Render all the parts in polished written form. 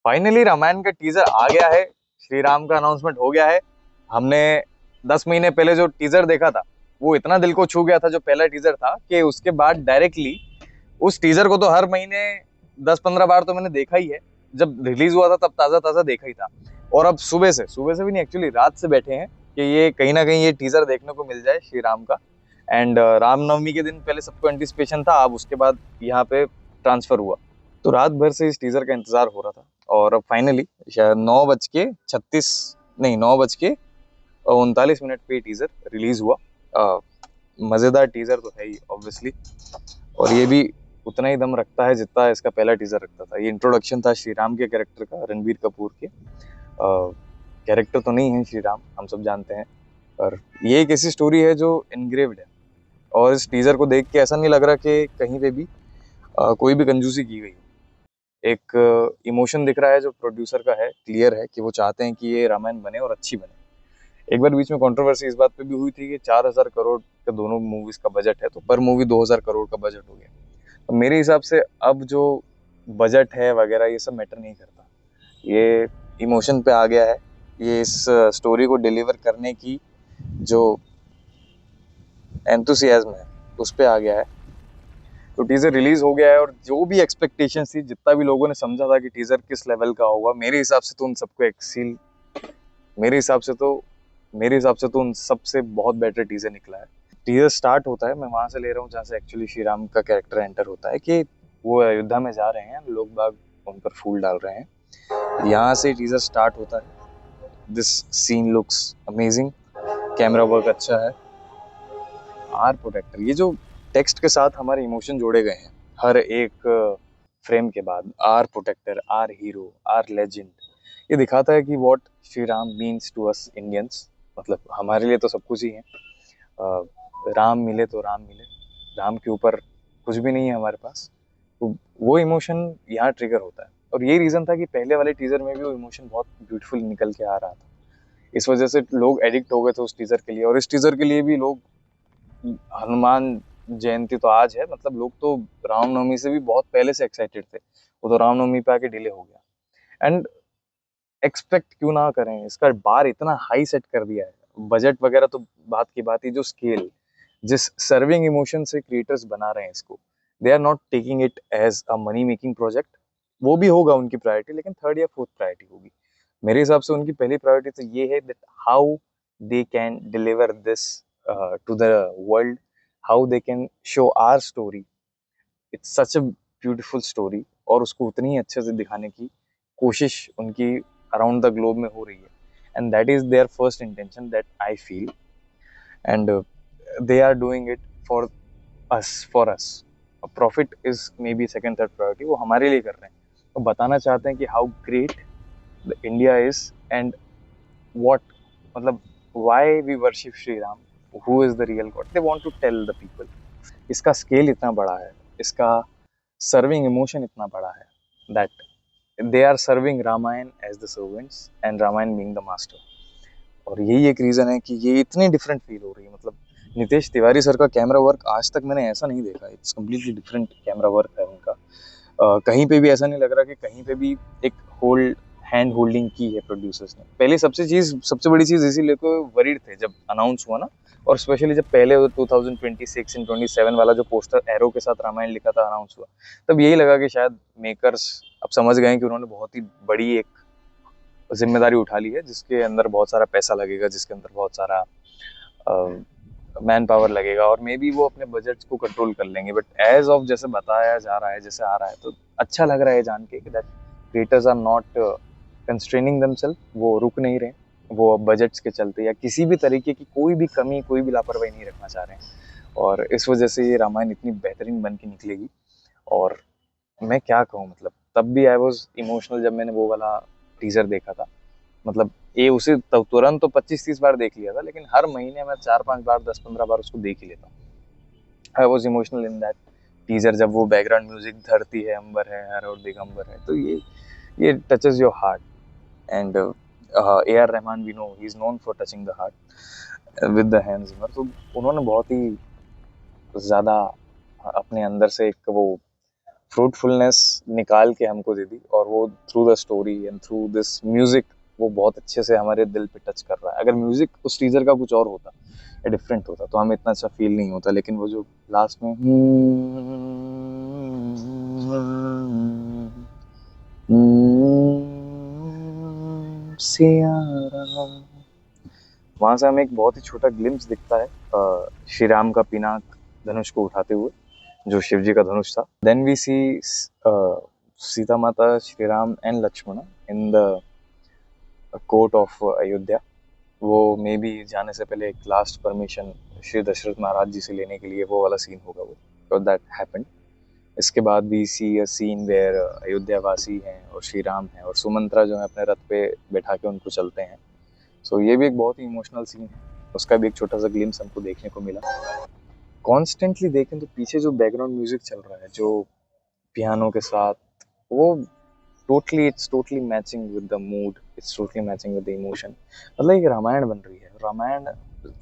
Finally Ramayan का teaser आ गया है। श्री राम का अनाउंसमेंट हो गया है। हमने 10 महीने पहले जो टीजर देखा था वो इतना दिल को छू गया था, जो पहला टीजर था, कि उसके बाद डायरेक्टली उस टीजर को तो हर महीने 10-15 बार तो मैंने देखा ही है। जब रिलीज हुआ था तब ताजा ताजा देखा ही था। और अब सुबह से भी नहीं, एक्चुअली रात से बैठे हैं कि ये कहीं ना कहीं ये टीजर देखने को मिल जाए श्री राम का। एंड रामनवमी के दिन पहले सबको एंटिसिपेशन था, अब उसके बाद यहाँ पे ट्रांसफर हुआ। तो रात भर से इस टीजर का इंतजार हो रहा था और अब फाइनली शायद 9:36, नहीं 9:39 पे टीजर रिलीज हुआ। मजेदार टीजर तो है ही ऑब्वियसली, और ये भी उतना ही दम रखता है जितना इसका पहला टीजर रखता था। ये इंट्रोडक्शन था श्री राम के कैरेक्टर का, रणबीर कपूर के। कैरेक्टर तो नहीं है श्री राम, हम सब जानते हैं, पर ये एक ऐसी स्टोरी है जो इनग्रेव्ड है। और इस टीजर को देख के ऐसा नहीं लग रहा कि कहीं पे भी कोई भी कंजूसी की गई। एक इमोशन दिख रहा है जो प्रोड्यूसर का है, क्लियर है कि वो चाहते हैं कि ये रामायण बने और अच्छी बने। एक बार बीच में कंट्रोवर्सी इस बात पे भी हुई थी कि 4,000 करोड़ का दोनों मूवीज का बजट है, तो पर मूवी 2,000 करोड़ का बजट हो गया। तो मेरे हिसाब से अब जो बजट है वगैरह ये सब मैटर नहीं करता। ये इमोशन पे आ गया है, ये इस स्टोरी को डिलीवर करने की जो एंथुसियाज्म है उस पे आ गया है। तो टीजर रिलीज हो गया है, और जो भी एक्सपेक्टेशन थी, जितना भी लोगों ने समझा था कि टीजर किस लेवल का होगा, मेरे हिसाब से तो मेरे हिसाब से तो उन सबसे बहुत बेटर टीजर निकला है। टीजर स्टार्ट होता है, मैं वहां से ले रहा हूँ जहाँ से एक्चुअली श्री राम का कैरेक्टर एंटर होता है, कि वो अयोध्या में जा रहे हैं, लोग बाग उन पर फूल डाल रहे हैं। यहाँ से टीजर स्टार्ट होता है। This scene looks amazing, camera work अच्छा है। आर प्रोटेक्टर, ये जो टेक्स्ट के साथ हमारे इमोशन जोड़े गए हैं हर एक फ्रेम के बाद, our protector, our hero, our legend, ये दिखाता है कि what Shri Ram means to us Indians. मतलब हमारे लिए तो सब कुछ ही है। राम मिले तो राम मिले, राम के ऊपर कुछ भी नहीं है हमारे पास। तो वो इमोशन यहाँ ट्रिगर होता है, और ये रीजन था कि पहले वाले टीजर में भी वो इमोशन बहुत ब्यूटीफुल निकल के आ रहा था। इस वजह से लोग एडिक्ट हो गए थे उस टीजर के लिए, और इस टीजर के लिए भी लोग, हनुमान जयंती तो आज है, मतलब लोग तो रामनवमी से भी बहुत पहले से एक्साइटेड थे। वो तो रामनवमी पे आके डिले हो गया। एंड एक्सपेक्ट क्यों ना करें, इसका बार इतना हाई सेट कर दिया है। बजट वगैरह तो बात की बात ही, जो स्केल, जिस सर्विंग इमोशन से क्रिएटर्स बना रहे हैं इसको, they are not taking it as a money making project. वो भी होगा उनकी प्रायोरिटी, लेकिन थर्ड या फोर्थ प्रायोरिटी होगी। मेरे हिसाब से उनकी पहली प्रायोरिटी तो ये है that how they can deliver this to the world, how they can show our story. It's such a beautiful story, और उसको उतनी ही अच्छे से दिखाने की कोशिश उनकी अराउंड द ग्लोब में हो रही है। And that is their first intention, that I feel. And they are doing it for us. Profit is maybe second third priority, वो हमारे लिए कर रहे हैं। वो बताना चाहते हैं कि how great the India is, and what, मतलब why we worship Shri Ram, who is the real god, they want to tell the people. इसका स्केल इतना बड़ा है, इसका सर्विंग इमोशन इतना बड़ा है, that they are serving Ramayana as the servants and Ramayana being the master. और यही एक रीजन है कि ये इतनी डिफरेंट फील हो रही है। मतलब नितेश तिवारी सर का कैमरा वर्क आज तक मैंने ऐसा नहीं देखा। It's completely different camera work है उनका। कहीं पे भी ऐसा नहीं लग रहा कि कहीं पे भी एक हैंड होल्डिंग की है प्रोड्यूसर्स ने। पहले सबसे बड़ी चीज इसीलिए को वरीड थे जब अनाउंस हुआ ना, और स्पेशली जब पहले 2026 एंड 27 वाला जो पोस्टर एरो के साथ रामायण लिखा था अनाउंस हुआ, तब यही लगा कि शायद मेकर्स अब समझ गए कि उन्होंने बहुत ही बड़ी एक जिम्मेदारी उठा ली है, जिसके अंदर बहुत सारा पैसा लगेगा, जिसके अंदर बहुत सारा मैन पावर लगेगा, और मे बी वो अपने बजट को कंट्रोल कर लेंगे। बट एज ऑफ जैसे बताया जा रहा है, जैसे आ रहा है, तो अच्छा लग रहा है जान के कि that creators are not constraining themself, वो रुक नहीं रहे, वो बजट्स के चलते या किसी भी तरीके की कोई भी कमी, कोई भी लापरवाही नहीं रखना चाह रहे हैं। और इस वजह से ये रामायण इतनी बेहतरीन बन के निकलेगी। और मैं क्या कहूँ, मतलब तब भी आई वॉज इमोशनल जब मैंने वो वाला टीजर देखा था। मतलब ये उसे तुरंत तो 25-30 बार देख लिया था, लेकिन हर महीने मैं 4-5 बार, 10-15 बार उसको देख ही लेता हूँ। I was emotional in that teaser. जब वो बैकग्राउंड म्यूजिक, धरती है अंबर है हर और दिगंबर है, तो ये touches your heart. And A R Rahman, we know he is known for touching the heart with the Hans Zimmer. तो उन्होंने बहुत ही ज्यादा अपने अंदर से एक वो फ्रूटफुलनेस निकाल के हमको दे दी, और वो through the story and through this music वो बहुत अच्छे से हमारे दिल पे टच कर रहा है। अगर म्यूजिक उस टीजर का कुछ और होता या डिफरेंट होता तो हमें इतना अच्छा फील नहीं होता, लेकिन वो जो लास्ट में सियारा, वहां से हमें एक बहुत ही छोटा ग्लिम्स दिखता है श्री राम का पिनाक धनुष को उठाते हुए, जो शिव जी का धनुष था। Then we see Sita Mata, Shri Ram and Lakshman in the court of Ayodhya. वो मे बी जाने से पहले एक लास्ट परमिशन श्री दशरथ महाराज जी से लेने के लिए, वो वाला सीन होगा वो, दैट हैपेंड। इसके बाद भी सी अ सीन वेयर अयोध्या वासी हैं और श्री राम हैं और सुमंत्रा जो है अपने रथ पे बैठा के उनको चलते हैं। सो ये भी एक बहुत ही इमोशनल सीन है, उसका भी एक छोटा सा ग्लिम्स हमको देखने को मिला। कॉन्स्टेंटली देखें तो पीछे जो बैकग्राउंड म्यूजिक चल रहा है जो पियानो के साथ, वो it's totally matching with the mood, it's totally matching with the emotion. मतलब एक रामायण बन रही है। रामायण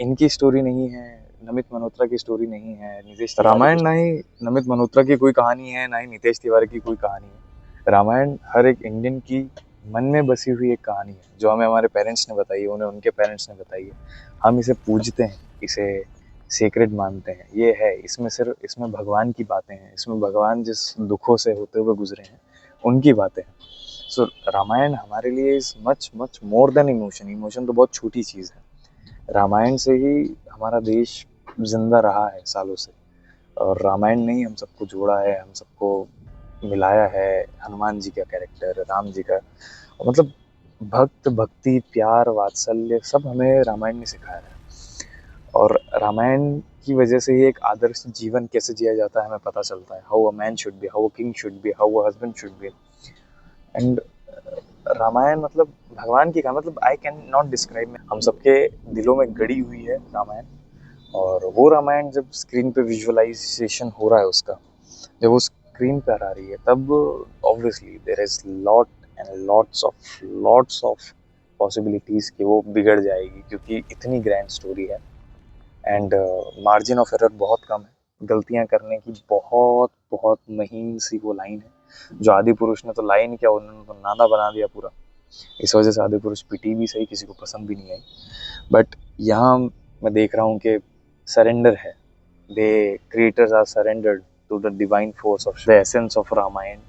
इनकी स्टोरी नहीं है, नमित मल्होत्रा की स्टोरी नहीं है, नितेश रामायण ना ही नमित मल्होत्रा की कोई कहानी है, ना ही नितेश तिवारी की कोई कहानी है। रामायण हर एक इंडियन की मन में बसी हुई एक कहानी है, जो हमें हमारे पेरेंट्स ने बताई है, उन्हें उनके पेरेंट्स ने बताई है। हम इसे पूजते हैं, इसे सेक्रेड मानते हैं। ये है, इसमें भगवान की बातें हैं, इसमें भगवान जिस दुखों से होते हुए गुजरे हैं उनकी बातें हैं। सो रामायण हमारे लिए is much much more than emotion. Emotion तो बहुत छोटी चीज़ है। रामायण से ही हमारा देश जिंदा रहा है सालों से, और रामायण ने ही हम सबको जोड़ा है, हम सबको मिलाया है। हनुमान जी का कैरेक्टर, राम जी का, मतलब भक्ति, प्यार, वात्सल्य सब हमें रामायण ने सिखाया है। और रामायण की वजह से ही एक आदर्श जीवन कैसे जिया जाता है हमें पता चलता है। How a man should be, how a king should be, how a husband should be. And Ramayana मतलब भगवान की कहानी, मतलब आई कैन नॉट डिस्क्राइब। हम सबके दिलों में गड़ी हुई है रामायण। और वो रामायण जब स्क्रीन पे विजुअलाइजेशन हो रहा है उसका, जब वो स्क्रीन पर आ रही है, तब obviously there is lot and lots of possibilities कि वो बिगड़ जाएगी, क्योंकि इतनी ग्रैंड स्टोरी है। एंड मार्जिन ऑफ एरर बहुत कम है, गलतियां करने की बहुत बहुत महीन सी वो लाइन है, जो आदि पुरुष ने तो लाइन क्या, उन्होंने तो नाना बना दिया पूरा। इस वजह से आदि पुरुष पिटी भी सही, किसी को पसंद भी नहीं आई। बट यहाँ मैं देख रहा हूँ कि सरेंडर है, the creators are surrendered to the divine force of the essence of Ramayana.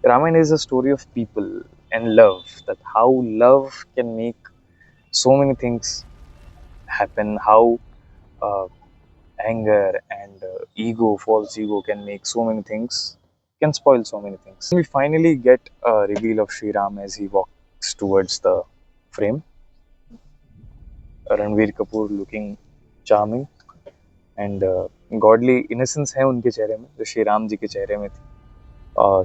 Ramayana is a story of people and love, that how love can make so many things happen, how uh, anger and false ego can make so many things, can spoil so many things. We finally get a reveal of Sri Ram as he walks towards the frame. Ranveer Kapoor looking charming and godly innocence है उनके चेहरे में, जो श्री राम जी के चेहरे में थी.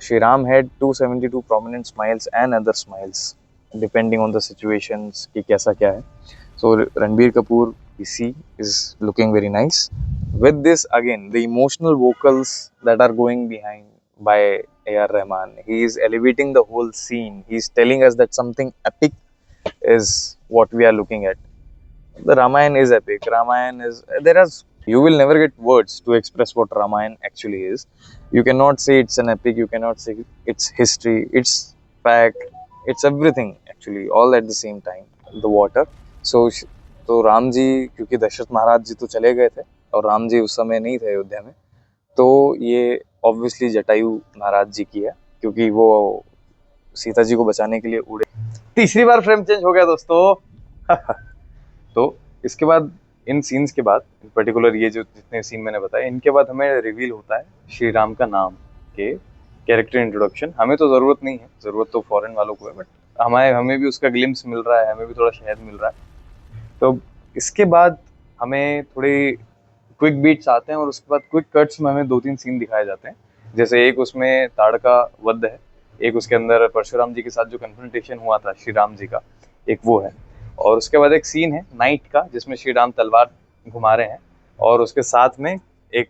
Shri Ram had 272 prominent smiles and other smiles, depending on the situations कि कैसा क्या है. So Ranbir Kapoor we see is looking very nice. With this again, the emotional vocals that are going behind by A.R. Rahman, he is elevating the whole scene. He is telling us that something epic is what we are looking at. The Ramayana is epic. Ramayana is, you will never get words to express what Ramayana actually is. You cannot say it's an epic, you cannot say it's history, it's fact, it's everything actually, all at the same time. The water. So तो राम जी, क्योंकि दशरथ महाराज जी तो चले गए थे और राम जी उस समय नहीं थे अयोध्या में, तो ये ऑब्वियसली जटायु महाराज जी की है, क्योंकि वो सीता जी को बचाने के लिए उड़े। तीसरी बार फ्रेम चेंज हो गया दोस्तों। तो इसके बाद, इन सीन्स के बाद, इन पर्टिकुलर ये जो जितने सीन मैंने बताए, इनके बाद हमें रिवील होता है श्री राम का नाम के कैरेक्टर इंट्रोडक्शन। हमें तो ज़रूरत नहीं है, ज़रूरत तो फॉरेन वालों को है, बट हमें भी उसका ग्लिम्स मिल रहा है, हमें भी थोड़ा शहद मिल रहा है। तो इसके बाद हमें थोड़े क्विक बीट्स आते हैं और उसके बाद क्विक कट्स में हमें 2-3 सीन दिखाए जाते हैं। जैसे एक उसमें ताड़का वध है, एक उसके अंदर परशुराम जी के साथ जो कन्फ्रंटेशन हुआ था श्री राम जी का, एक वो है। और उसके बाद एक सीन है नाइट का, जिसमें श्री राम तलवार घुमा रहे हैं और उसके साथ में एक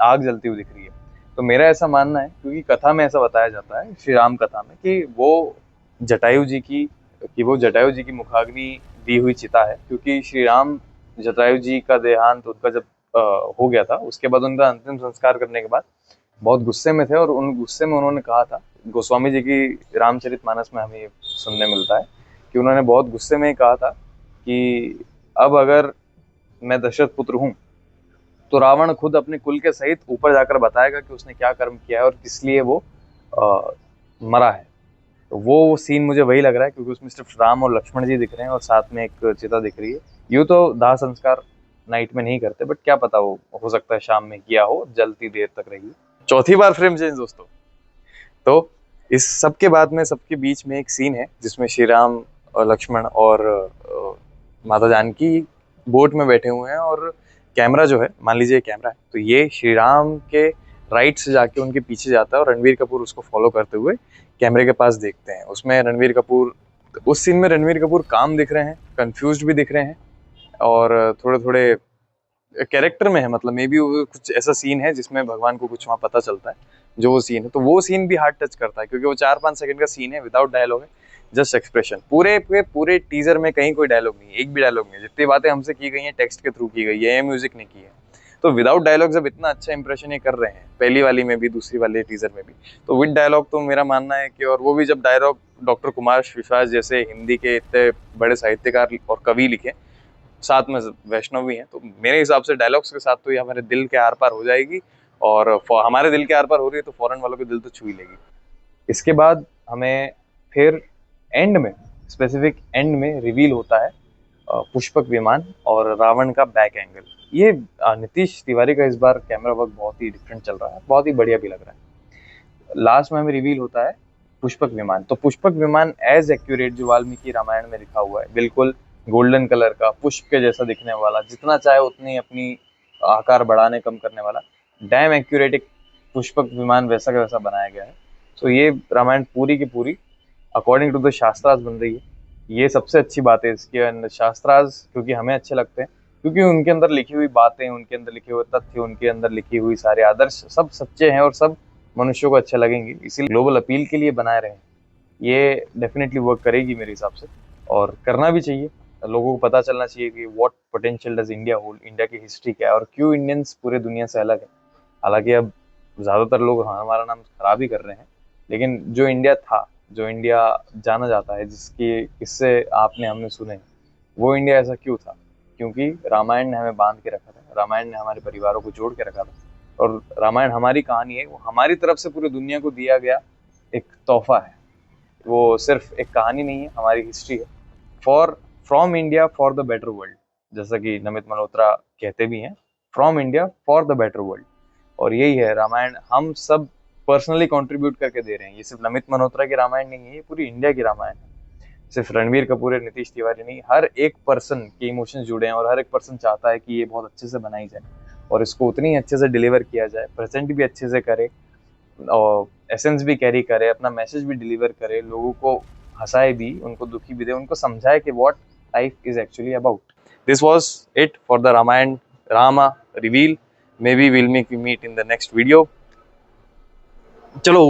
आग जलती हुई दिख रही है। तो मेरा ऐसा मानना है, क्योंकि कथा में ऐसा बताया जाता है, श्री राम कथा में, कि वो जटायु जी की मुखाग्नि दी हुई चिता है। क्योंकि श्री राम, जटायु जी का देहांत उनका जब हो गया था, उसके बाद उनका अंतिम संस्कार करने के बाद बहुत गुस्से में थे, और उन गुस्से में उन्होंने कहा था, गोस्वामी जी की रामचरितमानस में हमें ये सुनने मिलता है कि उन्होंने बहुत गुस्से में ही कहा था कि अब अगर मैं दशरथ पुत्र हूँ तो रावण खुद अपने कुल के सहित ऊपर जाकर बताएगा कि उसने क्या कर्म किया है और किस लिए वो मरा है। तो वो सीन मुझे वही लग रहा है, क्योंकि उसमें सिर्फ राम और लक्ष्मण जी दिख रहे हैं और साथ में एक चिता दिख रही है। यूँ तो दाह संस्कार नाइट में नहीं करते, बट क्या पता, वो हो सकता है शाम में किया हो, जलती देर तक रही। चौथी बार फ्रेम चेंज दोस्तों। तो इस सब के बाद में, सबके बीच में एक सीन है जिसमें श्री राम और लक्ष्मण और माता जानकी बोट में बैठे हुए हैं, और कैमरा जो है, मान लीजिए कैमरा है, तो ये श्री राम के राइट से जाके उनके पीछे जाता है और रणवीर कपूर उसको फॉलो करते हुए कैमरे के पास देखते हैं। उसमें रणवीर कपूर, उस सीन में रणवीर कपूर काम दिख रहे हैं, कंफ्यूज्ड भी दिख रहे हैं, और थोड़े थोड़े कैरेक्टर में है। मतलब मे बी वो कुछ ऐसा सीन है जिसमें भगवान को कुछ वहाँ पता चलता है, जो वो सीन है, तो वो सीन भी हार्ट टच करता है, क्योंकि वो 4-5 सेकंड का सीन है, विदाउट डायलॉग है, जस्ट एक्सप्रेशन। पूरे के पूरे टीजर में कहीं कोई डायलॉग नहीं है, एक भी डायलॉग नहीं है। जितनी बातें हमसे की गई हैं टेक्स्ट के थ्रू की गई है, म्यूजिक ने की है। तो विदाउट डायलॉग जब इतना अच्छा इंप्रेशन ये कर रहे हैं, पहली वाली में भी, दूसरी वाली टीजर में भी, तो विद डायलॉग तो मेरा मानना है कि, और वो भी जब डायलॉग डॉक्टर कुमार विश्वास जैसे हिंदी के इतने बड़े साहित्यकार और कवि लिखे, साथ में वैष्णव भी हैं, तो मेरे हिसाब से डायलॉग्स के साथ तो ये हमारे दिल के आर पार हो जाएगी, और हमारे दिल के आर पार हो रही है तो फॉरेन वालों के दिल तो छू ही लेगी। इसके बाद हमें फिर एंड में, स्पेसिफिक एंड में रिवील होता है पुष्पक विमान और रावण का बैक एंगल। ये नीतीश तिवारी का इस बार कैमरा वर्क बहुत ही डिफरेंट चल रहा है, बहुत ही बढ़िया भी लग रहा है। लास्ट में हमें रिवील होता है पुष्पक विमान। तो पुष्पक विमान एज एक्यूरेट जो वाल्मीकि रामायण में लिखा हुआ है, बिल्कुल गोल्डन कलर का, पुष्प के जैसा दिखने वाला, जितना चाहे उतनी अपनी आकार बढ़ाने कम करने वाला, डैम एक्यूरेट एक पुष्पक विमान वैसा का वैसा बनाया गया है। तो ये रामायण पूरी की पूरी अकॉर्डिंग टू द शास्त्रास बन रही है। ये सबसे अच्छी बात है इसके अंदर, शास्त्रास क्योंकि हमें अच्छे लगते हैं, क्योंकि उनके अंदर लिखी हुई बातें, उनके अंदर लिखे हुए तथ्य, उनके अंदर लिखी हुई सारे आदर्श सब सच्चे हैं और सब मनुष्यों को अच्छे लगेंगे, इसीलिए ग्लोबल अपील के लिए बनाए रहे। ये डेफिनेटली वर्क करेगी मेरे हिसाब से, और करना भी चाहिए। लोगों को पता चलना चाहिए कि what potential does India hold, India की हिस्ट्री क्या है और क्यों इंडियंस पूरे दुनिया से अलग है। हालांकि अब ज़्यादातर लोग हमारा नाम खराब ही कर रहे हैं, लेकिन जो इंडिया था, जो इंडिया जाना जाता है, जिसकी किस्से आपने हमने सुने, वो इंडिया ऐसा क्यों था? क्योंकि रामायण ने हमें बांध के रखा था, रामायण ने हमारे परिवारों को जोड़ के रखा था, और रामायण हमारी कहानी है, वो हमारी तरफ से पूरी दुनिया को दिया गया एक तोहफा है। वो सिर्फ एक कहानी नहीं है, हमारी हिस्ट्री है। For from India for the better world, जैसा कि नमित मल्होत्रा कहते भी हैं, from India for the better world. और यही है रामायण, हम सब पर्सनली कंट्रीब्यूट करके दे रहे हैं। ये सिर्फ नमित मल्होत्रा की रामायण नहीं है, ये पूरी इंडिया की रामायण है। सिर्फ रणवीर कपूर या नीतीश तिवारी नहीं, हर एक पर्सन के इमोशंस जुड़े हैं, और हर एक पर्सन चाहता है कि ये बहुत अच्छे से बनाई जाए और इसको उतनी अच्छे से डिलीवर किया जाए, प्रेजेंट भी अच्छे से करे और एसेंस भी कैरी करे, अपना मैसेज भी डिलीवर करे, लोगों को हंसाए भी, उनको दुखी भी दे, उनको समझाए कि what life is actually about. This was it for the Ramayana Rama reveal. Maybe will meet in the next video. चलो।